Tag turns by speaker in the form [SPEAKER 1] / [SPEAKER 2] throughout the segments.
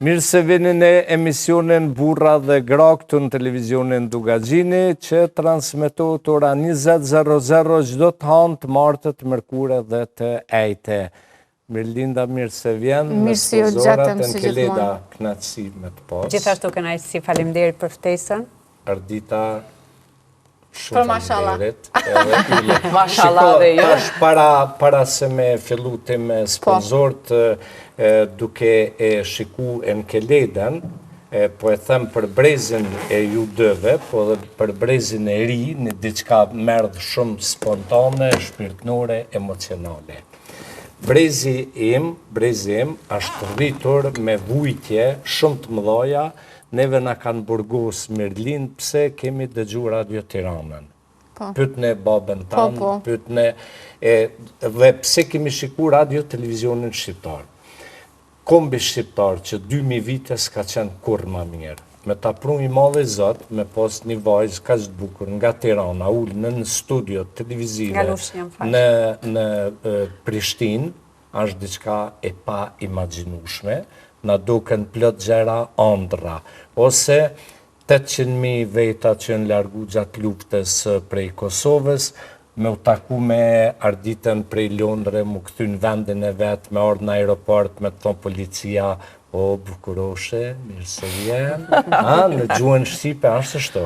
[SPEAKER 1] Mirë se vini në emisionin Burra dhe Gra këtu në televizionin Dugagjini që transmetohet ora 20:00 çdo të hënë, martët, mërkure dhe të ejte. Mirlinda, mirë se vjen.
[SPEAKER 2] Mirë si ju gjatëm si
[SPEAKER 1] gjithmonë. Kënaqësi me të pas.
[SPEAKER 2] Gjithashtu kënaqësi, faleminderit për ftesën.
[SPEAKER 1] Ardita,
[SPEAKER 2] Për mashallah.
[SPEAKER 3] Mashallah dhe jo.
[SPEAKER 1] Para se me fillu të me sponsorët, duke e shiku e në Keleden, po e them për brezin e ju dëve, po dhe për brezin e ri, një diçka merdh shumë spontane, shpirtnore, emocionale. Brezi im është rritur me vujtje shumë të mëdhoja. Neve na kanë burgos Mirlin, pse kemi dëgju Radio Tiranën. Pytne babën tanë, pytne dhe pse kemi shiku radio televizionin shqiptar. Kombi shqiptar që 2000 vite s'ka qenë kur ma mirë. Me ta pru i madhe zot, me pos një vajzë ka që bukur nga Tirana, ullë në studio televizive në Prishtinë, është diçka e pa imaginushme, na duken plot gjera andra, ose 800.000 veta që në largu gjatë luftës prej Kosovës, me u taku me Arditën prej Londre, mu këthy në vendin e vetë, me ardhë në aeroport, me të thonë policia, o, bukuroshe, mirë se vjen, në gjuhën Shqipe, ashtë shto,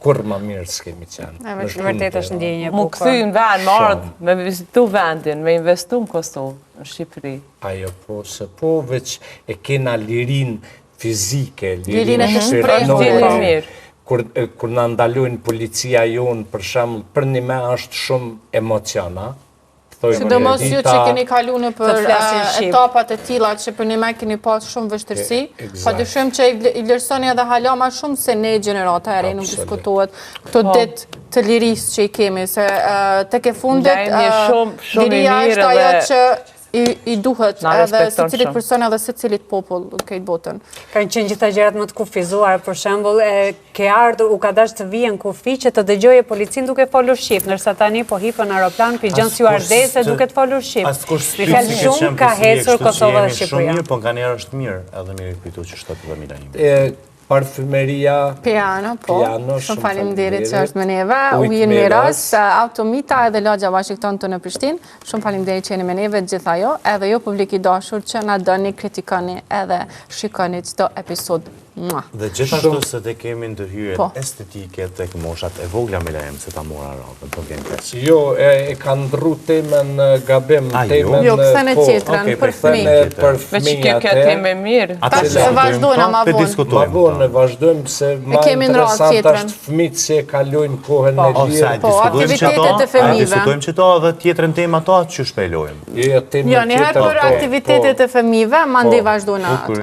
[SPEAKER 1] kur ma mirë s'kemi qenë.
[SPEAKER 2] Vërtet është ndjenje bukur.
[SPEAKER 3] Mu këthy në vend, me ardhë, me vizitu vendin, me investu në Kosovë, në Shqipëri.
[SPEAKER 1] Ajo po, se po, veç e kena lirin fizike,
[SPEAKER 2] lirin e të shprehur.
[SPEAKER 1] Kur në ndalojnë policia jonë, për shembull, për një me është shumë emociona.
[SPEAKER 4] Sidomos ju që keni kalu në për etapat e tilla që për një me keni pas shumë vështirësi, pa dyshim që i vlerësoni edhe hala ma shumë se ne gjenerata e re nuk diskutohet këto ditë të lirisë që i kemi, se tek e fundit liria është ajo që i duhet edhe se cilit person edhe se cilit popull këtë botën.
[SPEAKER 2] Kanë qenë gjitha gjërat më të kufizuar, për shembull, ke ardhur, u ka dash të vijen kufi që të dëgjoje policin duke folur shqip, nërsa tani po hipën aeroplan për gjënë si ardese duke të folur shqip. Me fjalë shumë ka hecur Kosova dhe Shqipëria.
[SPEAKER 5] Po nga njerë është mirë, edhe mirë i kujtu që shtatë dhe mira ime.
[SPEAKER 1] Parfumeria,
[SPEAKER 4] piano, shumë faleminderit që është me neve, ujin miras, automita edhe lagja Washington të në Prishtinë, shumë faleminderit që jeni me neve gjitha jo, edhe jo publik i dashur që na dëni, kritikoni edhe shikoni çdo episod.
[SPEAKER 5] Dhe gjithashtu se të kemi ndërhyrjen estetike tek moshat e vogla me lajem se ta mora radhën, po kemi kërë.
[SPEAKER 1] Jo, e kanë ndrru temën gabim, temën...
[SPEAKER 4] Jo, kësën e qetrën, për fëmijët.
[SPEAKER 3] Me që kjo teme mirë.
[SPEAKER 4] Ta që vazhdojnë ma vonë.
[SPEAKER 1] Ma vonë, vazhdojmë, se ma interesant është fëmijët që e kalojnë kohën e lirë.
[SPEAKER 4] Po, aktivitetet e fëmijëve.
[SPEAKER 5] Diskutojmë që ta dhe tjetërën tema ta që shpejlojmë.
[SPEAKER 4] Jo, njëherë për aktivitetet e fëmijëve, mandi vazhdojnë ato.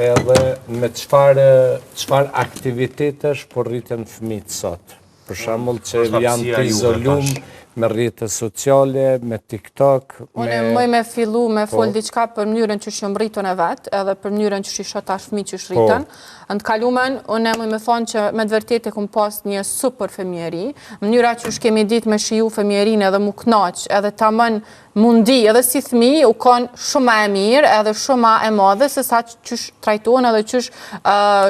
[SPEAKER 1] Edhe me qëfar aktivitetesh por rritën fëmijët sot. Për shembull që janë të izolum me rrjetet sociale, me TikTok.
[SPEAKER 4] Unë mëj me fillu me fol diçka për mënyrën që shumë rritën e vetë, edhe për mënyrën që shishot tash fëmijë që shritën. Në të kalumen, unë mëj me thonë që me të vërtet e kumë pas një super fëmijeri, mënyra që shkemi dit me shiju fëmijerin edhe mu knaq, edhe ta mën mundi edhe si fëmijë u konë shumë e mirë edhe shumë e madhe se sa qësh trajtojnë edhe qësh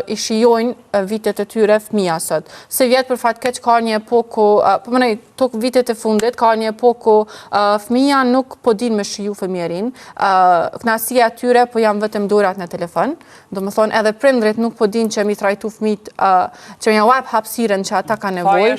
[SPEAKER 4] i shijojnë vitet e tyre fëmijasët. Se vjetë për fat keq ka një epoku, po mënej, tok vitet e fundit, ka një epoku fëmija nuk po din me shiju fëmijerin, knasia tyre po jam vetëm durat në telefon, do më thonë edhe prindrit nuk po din që mi trajtu fëmijët që mja web hapsiren që ata ka nevoj,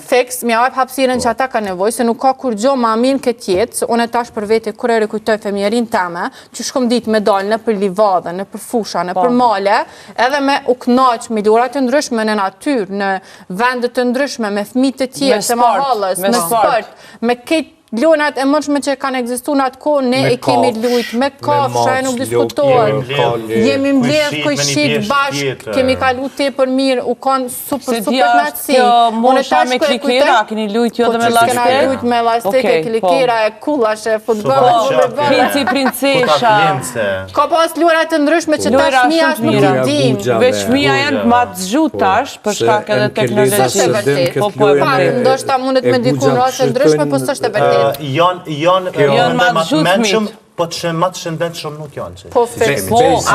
[SPEAKER 4] fix, mja web hapsiren që ata ka nevoj, se nuk ka kur gjo ma min këtë jetë, se unë tash për vete kër e rekujtoj fëmjerin teme, që shkom dit me dalë në për livadhe, në për fusha, në për male, edhe me u knaq me lurat të ndryshme në natyrë, në vendet të ndryshme, me fëmijët të tjerë, të mahallës, me sport, me këtë lojnat e mërshme që kanë egzistu në atë kohë, ne e kemi lujt me kafsha, e nuk diskutohet. Jemi mbledh kuj shqip bashk, kemi kalu te për mirë, u kanë super natësi.
[SPEAKER 3] Kjo mosha me klikera, keni lujt jo dhe me lastek?
[SPEAKER 4] Kena lujt me lastek, klikera, e kullashe, futbol,
[SPEAKER 3] princi-princesha.
[SPEAKER 4] Ka pas lojnat të ndryshme që tash fëmija nuk i din.
[SPEAKER 3] Veç fëmija janë ma të zhut tash, për shkak edhe teknologjisë.
[SPEAKER 4] Ndoshta mundet me dikun rase ndryshme, po s'është e vërtet.
[SPEAKER 5] Janë ma të menqëm po të shemat shëndet shumë nuk janë që.
[SPEAKER 3] Po,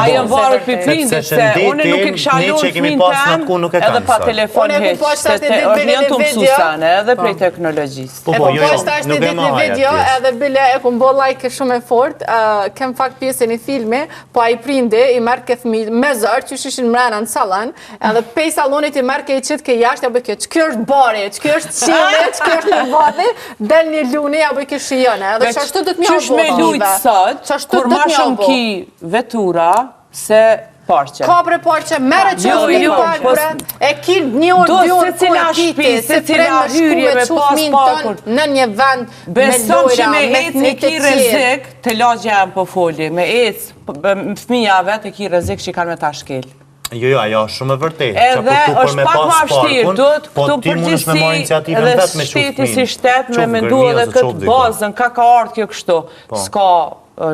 [SPEAKER 3] ajo varet për prindit, se une nuk e kësha lorë fëmin tem, edhe pa telefon heq, se është një të mësusane, edhe prej teknologjisë.
[SPEAKER 5] Po,
[SPEAKER 2] po, është ashtë një ditë në video, edhe bile e ku mbo like shumë e fort, kem fakt pjesën e filmi, po a i prindi, i merë ke fëmi me zërë, që shishin mrena në salon, edhe pej salonit i merë ke i qitë ke jashtë, ja bëj kjo, që kjo është bari, që kjo është qile, që kjo është lëvadhi, del një luni, ja bëj kjo shijone, edhe që ashtu dhëtë mja
[SPEAKER 3] kur ma shumë ki vetura se parqe.
[SPEAKER 2] Ka bre parqe, mere që është një parqe, e ki një orë, dy orë, ku e kiti, se prema hyrje me pas parkur, në një vend, me lojra, me fmit e
[SPEAKER 3] rezik, të lagje e më po foli, me fmijave të ki rezik që i kanë me ta shkel.
[SPEAKER 5] Jo, ajo shumë e vërtet.
[SPEAKER 3] Edhe është pak ma vështirë, duhet këtu përgjithsi edhe shteti si shtet me mendu edhe këtë bazën, ka ardhë kjo kështu. Ska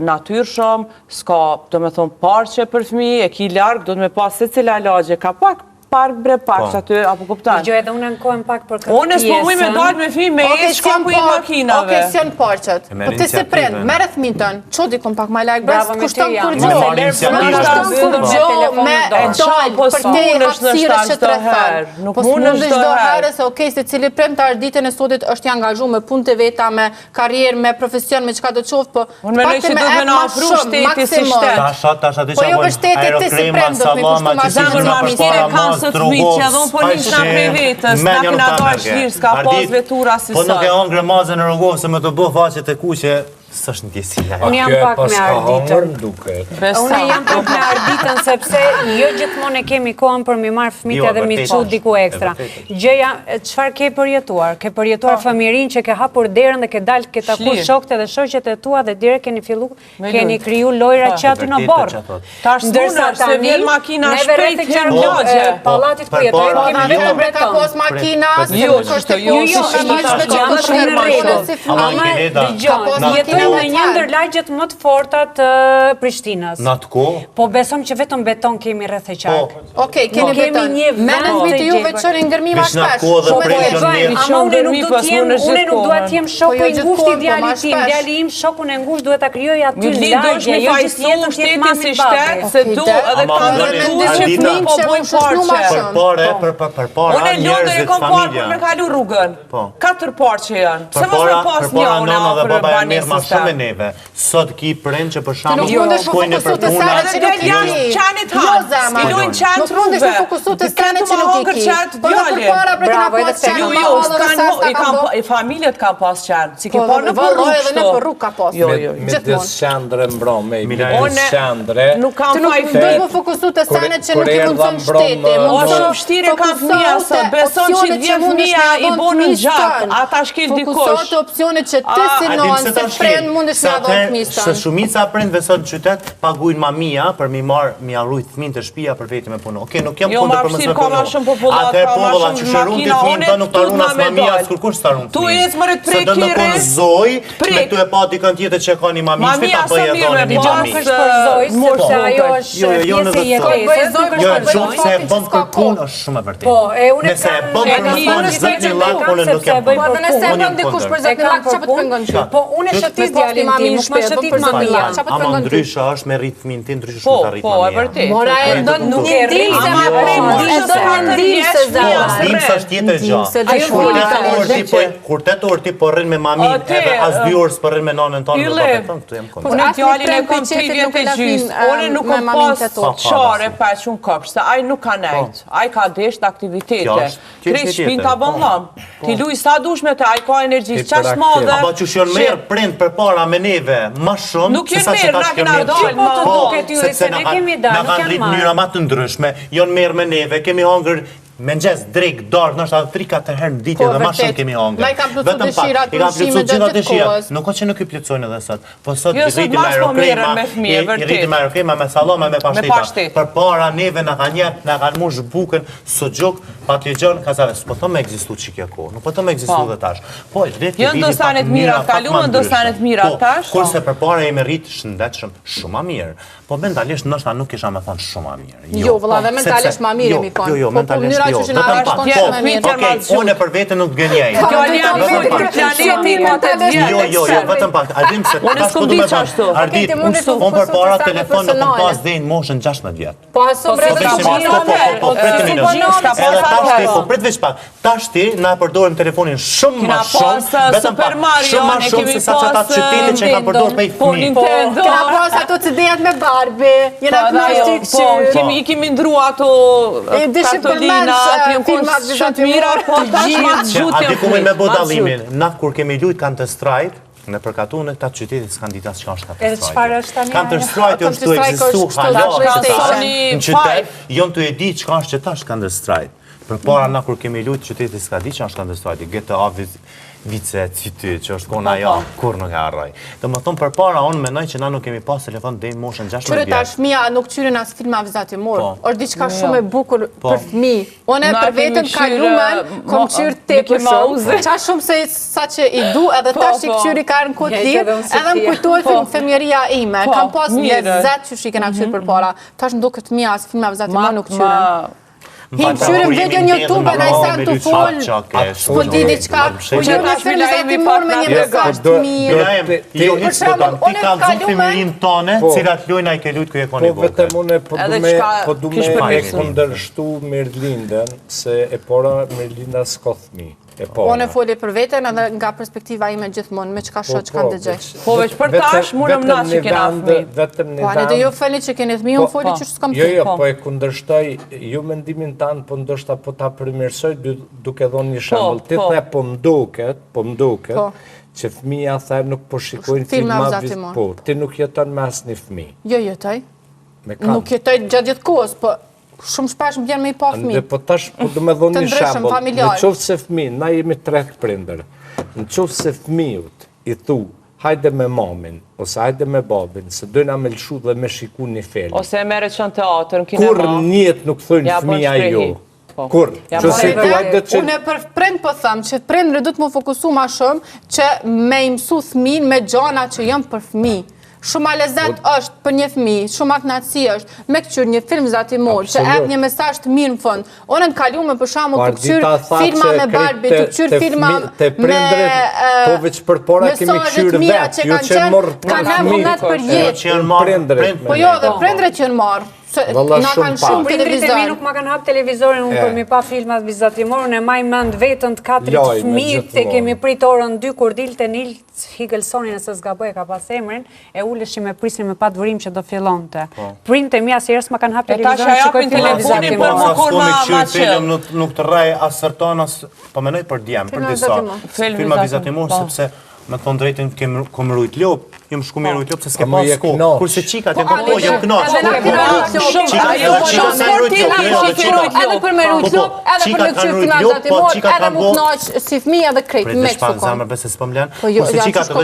[SPEAKER 3] natyrë shumë, s'ka, do me thonë, parqe për fëmi, e ki largë, do të me pas se cila lagje, ka pak park bre pak, që aty, apo kuptan?
[SPEAKER 2] Gjo, edhe unë në kohën pak për këtë pjesën.
[SPEAKER 3] Unë s'po muj me dalë me fëmi, me e shkapu i makinave.
[SPEAKER 2] Oke, s'janë parqet. Po ti se prend, mere fëmin tënë, që di kom pak ma largë, bres, kushton kur gjo. Me dalë për te hapsire që të rethën. Po s'mundesh do herë, se okej, se cili prend të arditën e sotit është angazhu me punë të veta, me karierë, me profesion, me qka të qoftë, po
[SPEAKER 3] unë menoj që do me na afru shteti si shtet.
[SPEAKER 2] Po jo për shtetit ti si prend, do t'mi kushtu
[SPEAKER 3] së të vitë që edhe unë po njështë nga prej vetës, nga kina dojë shirë, s'ka pas vetura si sot.
[SPEAKER 5] Po nuk e ongre mazën në rëgohë se me të bëhë faqet e kuqe, së është në tjesila.
[SPEAKER 2] Unë jam pak me arditën. Unë jam pak me arditën sepse jo gjithmonë e kemi kohën për mi marë fëmijët edhe mi cu diku ekstra. Gjëja, qëfar ke përjetuar? Ke përjetuar fëmirin që ke hapur derën dhe ke dalë, ke taku shokët edhe shoqet e tua dhe dire keni fillu, keni kriju lojra që aty në borë. Ndërsa
[SPEAKER 3] se vjen makina shpejt her logje.
[SPEAKER 2] Palatit ku jetojmë, kemi vetëm beton. Ka pos makina, në një ndër lagjet më të forta të Prishtinës.
[SPEAKER 5] Në atë kohë?
[SPEAKER 2] Po besom që vetëm beton kemi rreth e qark. Okej, kemi beton. Menën vitë juve qëri ngërmima shpesh. Ama une nuk duhet jem shoku i ngusht i djali tim. Djali im shokun e ngusht duhet ta kryoj aty lagje. Jo që tjetën tjetë mami babi.
[SPEAKER 3] Se du edhe kanë dërtu që fmin po bojnë parqe. Une londër e kom parë për me kalu rrugën. 4 parqe janë. Se mos me pas një ona për banesës
[SPEAKER 5] me neve, sot ki prend që për shamë
[SPEAKER 2] shkojnë për puna.
[SPEAKER 3] Dhe janë qanit hanë, s'kilojnë qanë trube. Nuk mundesh me fokusu të stane që nuk i ki.
[SPEAKER 2] Bravo, edhe se
[SPEAKER 3] i familjet ka pas qanë, si ke parë në për rrugë shto.
[SPEAKER 2] Edhe në për rrugë ka pas.
[SPEAKER 1] Me des qandre mbrome, me des qandre.
[SPEAKER 3] Nuk kam fajtë.
[SPEAKER 2] Nuk duhet me fokusu të stane që nuk i mundëson shteti.
[SPEAKER 3] O shumë shtire ka fëmija sot, beson që t'vje fëmija i bonë në gjak, ata shkel dikush.
[SPEAKER 2] Fokuso të opcionit që të sinohen se prend mundesh me adhon fëmistën.
[SPEAKER 5] Se shumica prendve sot në qytet paguajnë mamia për mi arrujt fëmin të shtëpia për veti me punë. Okej, nuk jam kundër për mësë me punë. Atëherë populla që shërun të fëmin të nuk të arrun as mamia, as kërkush të arrun fëmin. Se do në konë zoj, me të e pa dikën tjetër që ka një mami, që ta bëj e dhoni një mami.
[SPEAKER 2] Se ajo është pjesë i jetesës.
[SPEAKER 5] Shumë se e bëm për punë është shumë e vërtet. Nëse e bëm për punë, zëtë një lakë, unë nuk jam kundër.
[SPEAKER 2] Nëse e bëm dikush për zëtë një lakë, që për të pëngon që? Po, unë e shëtis djalin tim, nuk më shëtit mamia.
[SPEAKER 5] Ama ndrysha është me rritë fëmin ti, ndrysha shumë të rritë mamia.
[SPEAKER 3] Po, e vërtet.
[SPEAKER 2] Mora e ndonë nuk e rritë se me prendisë se zara.
[SPEAKER 5] Ndimës është tjetër gjë. Kur 8 orë ti po rrinë me mami, edhe as 2 orë s'po rrinë me nanën tonë, do të thënë këtu jam kundër.
[SPEAKER 3] Unë djalin e kom 3 vjetë e gjysë, unë nuk kom pas qare pa shumë kopsh, se aj nuk ka nejtë, aj ka desht aktivitete. Krejt shpin ta bën lam. Ti luj sa dush me të, aj ka energjis, qash madhe.
[SPEAKER 5] Aba që shjon merë prind për para me neve, ma shumë,
[SPEAKER 3] nuk jënë merë, na kena dalë,
[SPEAKER 2] po të duket ju, se ne kemi dalë, nuk janë marë.
[SPEAKER 5] Njëra ma të ndryshme, jonë merë me neve, kemi hangër Mëngjes, drejk, darkë, nështë edhe 3-4 herë në ditë dhe ma shumë kemi hangër.
[SPEAKER 2] Ma i kam plëcu dëshirat, përshime dhe gjithë kohës.
[SPEAKER 5] Nuk o që nuk i plëcojnë edhe sot. Po sot i rriti me aerokrema, me salama, me pashteta. Për para neve në ka njerë, në kanë mush bukën, sojok, patligjon, kazave. Po të me egzistu që kja kohë, nuk po të me egzistu dhe tash. Po,
[SPEAKER 3] jënë do sanet mira kalumë, do sanet mira tash.
[SPEAKER 5] Kurse për para e me rritë shëndetshëm, shumë a mirë. Po mentalisht nështë nuk isha me thonë shumë a mirë.
[SPEAKER 2] Jo, vëlla, dhe mentalisht ma mirë mi konë.
[SPEAKER 4] gjë që na shkon më mirë.
[SPEAKER 5] Okej, unë për veten nuk gënjej.
[SPEAKER 3] Kjo jam për planeti
[SPEAKER 5] Jo, vetëm pak. Ardim se
[SPEAKER 3] unë s'kum di çashtu.
[SPEAKER 5] Ardit, unë përpara telefon nuk kam pas dhe në moshën 16 vjet.
[SPEAKER 4] Po asum
[SPEAKER 5] prit veç pak. Tash ti na përdorim telefonin shumë më shumë, vetëm pak. Shumë më shumë se sa ata qytetet që kanë përdorur me fëmijë.
[SPEAKER 4] Kena pas ato CD-at me Barbie. Jena
[SPEAKER 3] i kemi ndrua ato kartolina, aty janë shumë të mira, po tash ma të gjutja.
[SPEAKER 5] A di ku me bo dallimin? Na kur kemi lujt Counter-Strike, në përkatu në këta qytetit s'kan ditas që është
[SPEAKER 2] Edhe çfarë është tani?
[SPEAKER 5] Counter-Strike është të ekzistu hala në qytet, jonë të e di që është që tash Counter-Strike. Për para na kur kemi lujt qytetit s'ka di që është Counter-Strike, GTA Vice City, që është kona ja, kur nuk e harroj. Dhe më thonë për para, unë menoj që na nuk kemi pas telefon dhe në moshën 16 vjetë.
[SPEAKER 4] Qyre ta shmija nuk qyrin as filma vizatimor, është diçka shumë e bukur për fmi. Unë për vetën kalumen, kom qyrë te për shumë. Qa shumë se sa që i du, edhe ta që i këqyri ka në këtë lirë, edhe më kujtojë femjeria ime. Kam pas një zetë që shikën a qyrë për para. Ta shë ndu këtë mija as filma vizatimor nuk qyrin. Himë qyrim video në YouTube e na i sen të folë, po di diqka, po ju në film vizatimor me një mesazh të mirë.
[SPEAKER 5] Për shembull, ti ka zonë femirin tone, cilat lujna i ke lujt kërë koni
[SPEAKER 1] vogël. Po vetëm unë po du me e kundërshtu Mirlindën, se e pora Mirlinda s'ka fëmijë.
[SPEAKER 4] Unë e foli për vetën edhe nga perspektiva ime gjithmonë, me qka shoh që kanë të gjesh.
[SPEAKER 3] Po veç për tash, murëm na që kena fëmi.
[SPEAKER 4] Po anë dhe ju feli që keni fëmi, unë foli që s'kam fëmi.
[SPEAKER 1] Jo, po e kundërshtoj, ju mendimin tanë, po ndoshta po ta përmirësoj duke dhonë një shembull. Ti the po mduket, që fëmija the nuk po shikojnë filma vizatimor. Po, ti nuk jeton me asnjë fëmijë.
[SPEAKER 4] Jo jetoj. Nuk jetoj gjatë gjithë kohës, po shumë shpesh më vjen me i pa fëmijë.
[SPEAKER 1] Po tash po do me dhonë një shembull. Në qoftë se fëmijë, na jemi 3 prindër. Në qoftë se fëmijët i thu, hajde me mamin, ose hajde me babin, se dojna me lëshu dhe me shiku një film.
[SPEAKER 3] Ose e mere që në teatr, në kinema.
[SPEAKER 1] Kur njët nuk thënë fëmija jo. Kur?
[SPEAKER 4] Unë për prind po thëmë që prindre du të më fokusu ma shumë që me imsu fëmin me gjana që jëmë për fëmi. Shumë a lezet është për një fëmi, shumë a knatësi është me këqyr një film vizatimor që ebë një mesazh të mirë në fund. Unë në kalume për shamu të këqyr filma me Barbie, të këqyr filma me mesazhet mira që kanë qenë, kanë vullnet për jetë. Po jo, dhe prindre që në marë. Na kanë shumë televizor.
[SPEAKER 2] Mi nuk ma kanë hap televizorin, unë për mi pa filmat vizatimor, unë e maj mend vetën të 4 fëmijët, e kemi prit orën 2 kur dilte Nils Higelsonin nëse s'gaboj ka pas emrin, e uleshim e prisnim me patvërim që do fillonte. Printe mi asnjëherë ma kanë hap televizorin, shikoj filmat vizatimor.
[SPEAKER 5] Nuk të rrej as sërton as, po menoj për djem, për disa filma vizatimor, sepse me thonë drejtën kom rujt lop, jëmë shku me rujt lop se s'ke pas sko. Kurse qikat jëmë këpo, jëmë knoq.
[SPEAKER 4] Edhe për me rujt lop, edhe për me qyrë filmat vizatimor, edhe mu knoq si fëmi edhe krejt me kësu kom.
[SPEAKER 5] Zamër bese s'pëmlen.
[SPEAKER 4] Kurse qikat
[SPEAKER 5] dhe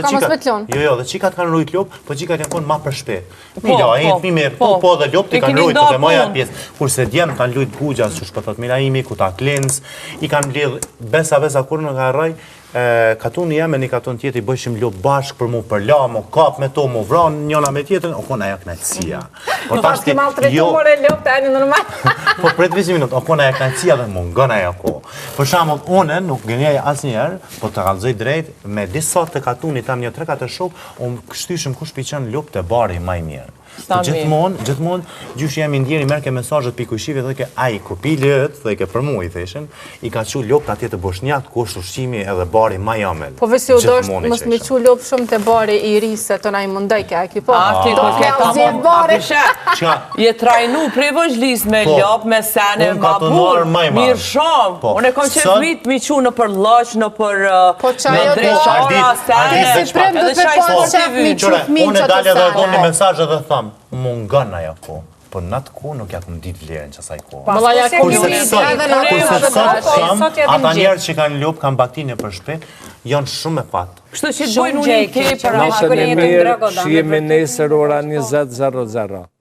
[SPEAKER 5] qikat kanë rujt lop, po qikat janë konë ma për shpet. Mila, e jenë fëmi mirë, po dhe lop të kanë rujt, dhe moja pjesë. Kurse djemë kanë lujt gugjas, që shpëtot mira imi, ku ta klins, i kanë bledh besa kur në garaj, katuni jam e një katun tjetër i bëjshim lop bashkë për mu përla, mu kap me to, mu vranë njona me tjetërën, o kona e knajtësia.
[SPEAKER 4] Në pashti maltretumor e lop të e një normal.
[SPEAKER 5] Po pret 20 minut, o kona e knajtësia dhe mu ngëna e ako. Për shamull, une nuk gënjej asë njerë, po të kalzoj drejt, me disa të katuni tam një 3-4 shok, unë kështyshim kush piqen lop të bari maj mirë. Gjithmonë, gjush jemi ndjeri merke mesazhet për kujshive dhe ke aji kopilët, dhe ke për mu i theshen, i ka që lop të atje të boshnjak, ku është ushqimi edhe bari ma jamel.
[SPEAKER 4] Po vësi u dosht, mos me që lop shumë të bari i rrisë, të na i mundaj ke aki po.
[SPEAKER 3] Je trajnu prej vëzhlis me lop, me sene, ma bur, mirë shumë. Unë e kom që fmit mi që në për lëq, në për me
[SPEAKER 5] drejshara, sene, më nga na jako, për në atë ku nuk ja këmë ditë vlerën që asaj ku. Kurse sot kam, ata njerë që kanë lupë, kanë baktinje për shpet, janë shumë e fatë.
[SPEAKER 3] Kështu që të bojnë unë i ke për
[SPEAKER 1] Shije me nesër ora 20:00.